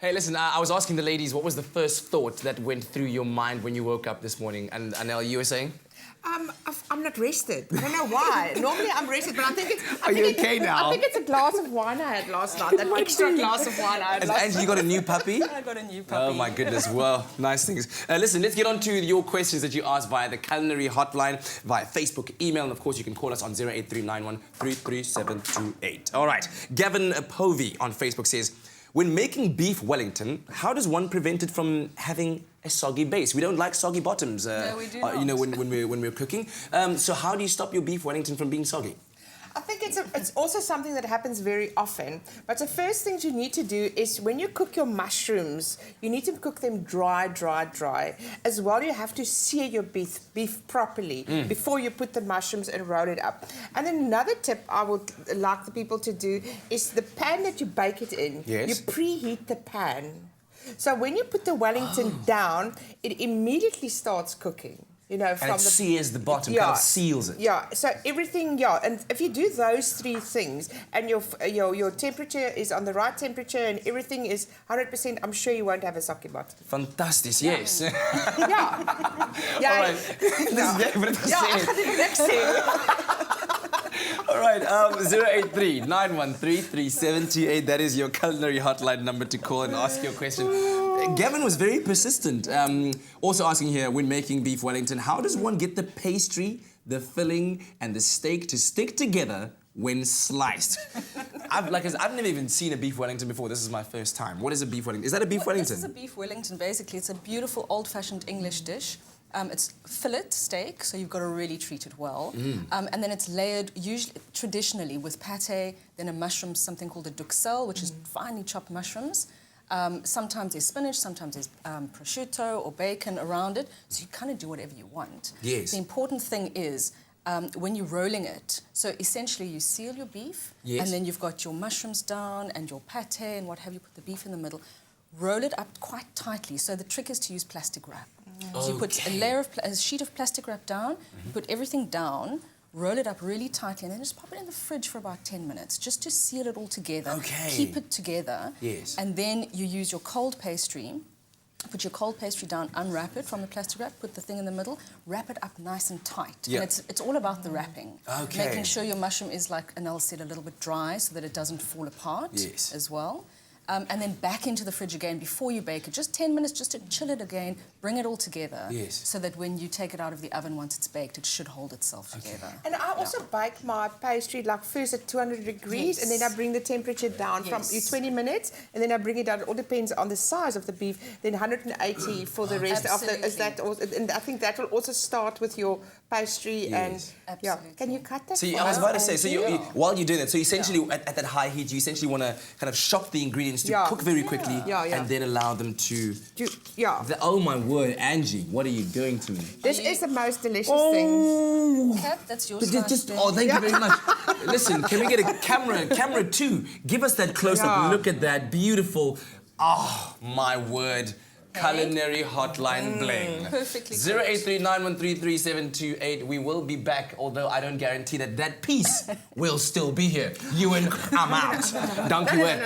Hey, listen, I was asking the ladies, what was the first thought that went through your mind when you woke up this morning? And Anel, you were saying? I'm not rested. I don't know why. Normally I'm rested, but I think it's... Are you okay now? I think it's a glass of wine I had last night. That extra glass of wine I had last night. And you got a new puppy? I got a new puppy. Oh, my goodness. Well, nice things. Listen, let's get on to your questions that you asked via the culinary hotline, via Facebook, email, and, of course, you can call us on 08391333728. All right. Gavin Povey on Facebook says, when making beef Wellington, how does one prevent it from having a soggy base? We don't like soggy bottoms, no, we do not. You know, when we're cooking. So how do you stop your beef Wellington from being soggy? I think it's also something that happens very often. But the first thing you need to do is when you cook your mushrooms, you need to cook them dry. As well, you have to sear your beef properly before you put the mushrooms and roll it up. And then another tip I would like the people to do is the pan that you bake it in. Yes. You preheat the pan. So when you put the Wellington down, it immediately starts cooking. You know, and it sears the bottom, kind of seals it. Yeah, so everything, and if you do those three things and your temperature is on the right temperature and everything is 100%, I'm sure you won't have a soggy bottom. Fantastic, yes. Yeah. All right. All right, 083-913-3728. That is your culinary hotline number to call and ask your question. Gavin was very persistent. Also asking here, when making beef Wellington, how does one get the pastry, the filling, and the steak to stick together when sliced? I've never even seen a beef Wellington before. This is my first time. What is a beef Wellington? Is that a beef Wellington? This is a beef Wellington, basically. It's a beautiful old-fashioned English dish. It's fillet steak, so you've got to really treat it well. And then it's layered, usually, traditionally, with pate, then a mushroom, something called a duxelle, which is finely chopped mushrooms. Sometimes there's spinach, sometimes there's prosciutto or bacon around it, so you kind of do whatever you want. Yes. The important thing is, when you're rolling it, so essentially you seal your beef, yes, and then you've got your mushrooms down and your pate and what have you, put the beef in the middle, roll it up quite tightly. So the trick is to use plastic wrap. So you put a sheet of plastic wrap down, put everything down, roll it up really tightly, and then just pop it in the fridge for about 10 minutes, just to seal it all together. Okay. Keep it together. Yes. And then you use your cold pastry. Put your cold pastry down, unwrap it from the plastic wrap, put the thing in the middle, wrap it up nice and tight. Yeah. And it's all about the wrapping. Okay. Making sure your mushroom is, like Anel said, a little bit dry so that it doesn't fall apart. Yes. As well. And then back into the fridge again before you bake it. Just 10 minutes just to chill it again, bring it all together. Yes. So that when you take it out of the oven once it's baked, it should hold itself together. And I also bake my pastry like first at 200 degrees, and then I bring the temperature down from 20 minutes, and then I bring it down. It all depends on the size of the beef. Then 180 for the rest of the. Is that also, and I think that will also start with your pastry and Can you cut that? So I was about to say, so while you're doing that, so essentially at that high heat, you essentially want to kind of shock the ingredients to cook very quickly and then allow them to... Oh, my word, Angie, what are you doing to me? This is the most delicious thing. Kat, that's your Thank you very much. Listen, can we get a camera two? Give us that close-up. Look at that, beautiful. Oh, my word. Culinary hotline bling. Perfectly. 083-913-3728. We will be back, although I don't guarantee that piece will still be here. You and I'm out. Dank u wel.